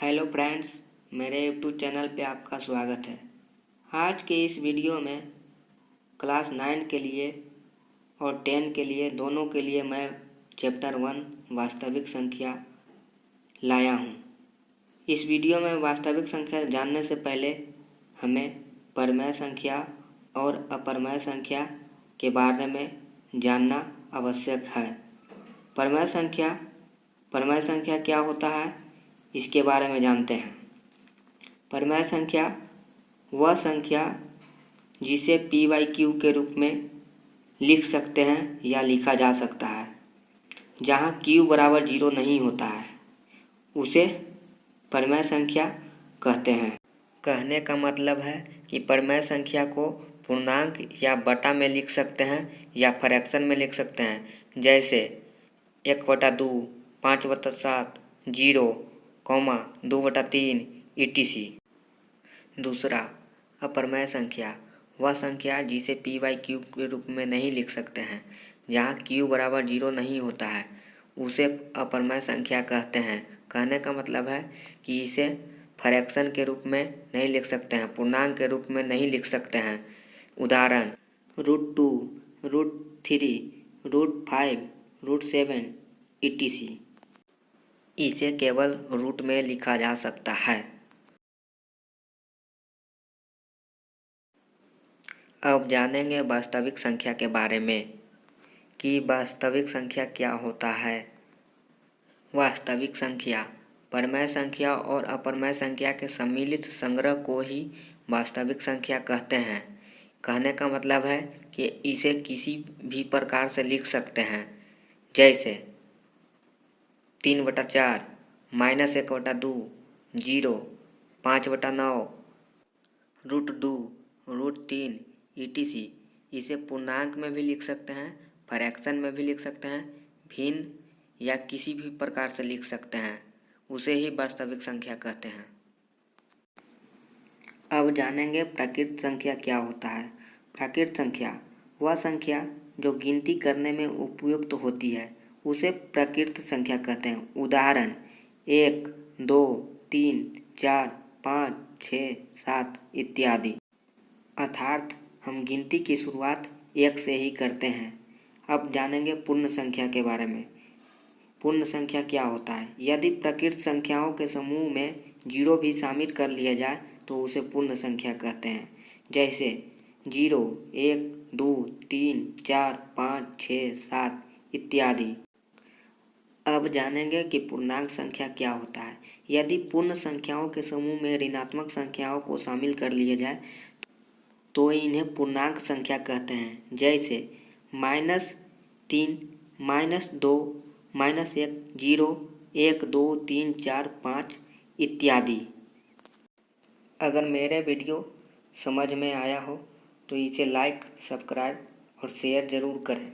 Hello friends, मेरे YouTube channel पे आपका स्वागत है। आज के इस वीडियो में क्लास 9 के लिए और 10 के लिए दोनों के लिए मैं चैप्टर 1 वास्तविक संख्या लाया हूँ। इस वीडियो में वास्तविक संख्या जानने से पहले हमें परमेय संख्या और अपरमेय संख्या के बारे में जानना आवश्यक है। परमेय संख्या क्या होता है, इसके बारे में जानते हैं। परमेय संख्या वह संख्या जिसे p/q के रूप में लिख सकते हैं या लिखा जा सकता है, जहाँ q बराबर 0 नहीं होता है, उसे परमेय संख्या कहते हैं। कहने का मतलब है कि परमेय संख्या को पूर्णांक या बटा में लिख सकते हैं या फ्रैक्शन में लिख सकते हैं, जैसे 1/2, 5/7, 0, 2/3 etc। दूसरा, अपरमेय संख्या वह संख्या जिसे p/q के रूप में नहीं लिख सकते हैं, जहाँ q बराबर 0 नहीं होता है, उसे अपरमेय संख्या कहते हैं। कहने का मतलब है कि इसे फ्रैक्शन के रूप में नहीं लिख सकते हैं, पूर्णांक के रूप में नहीं लिख सकते हैं। उदाहरण: √2, √3, √5, √7 etc। इसे केवल रूट में लिखा जा सकता है। अब जानेंगे वास्तविक संख्या के बारे में कि वास्तविक संख्या क्या होता है। वास्तविक संख्या परमेय संख्या और अपरमेय संख्या के सम्मिलित संग्रह को ही वास्तविक संख्या कहते हैं। कहने का मतलब है कि इसे किसी भी प्रकार से लिख सकते हैं, जैसे 3/4, -1/2, 0, 5/9, √2, √3 etc। इसे पूर्णांक में भी लिख सकते हैं, फ्रैक्शन में भी लिख सकते हैं, भिन्न या किसी भी प्रकार से लिख सकते हैं, उसे ही वास्तविक संख्या कहते हैं। अब जानेंगे प्राकृत संख्या क्या होता है। प्राकृत संख्या वह संख्या जो गिनती करने में उपयुक्त होती है, उसे प्राकृत संख्या कहते हैं। उदाहरण: 1, 2, 3, 4, 5, 6, 7 इत्यादि। अर्थात हम गिनती की शुरुआत 1 से ही करते हैं। अब जानेंगे पूर्ण संख्या के बारे में। पूर्ण संख्या क्या होता है? यदि प्राकृत संख्याओं के समूह में 0 भी शामिल कर लिया जाए तो उसे पूर्ण संख्या कहते हैं, जैसे 0, 1, 2, 3, 4, 5, 6, 7 इत्यादि। अब जानेंगे कि पूर्णांक संख्या क्या होता है। यदि पूर्ण संख्याओं के समूह में ऋणात्मक संख्याओं को शामिल कर लिया जाए तो इन्हें पूर्णांक संख्या कहते हैं, जैसे -3, -2, -1, 0, 1, 2, 3, 4, 5 इत्यादि। अगर मेरे वीडियो समझ में आया हो तो इसे लाइक, सब्सक्राइब और शेयर ज़रूर करें।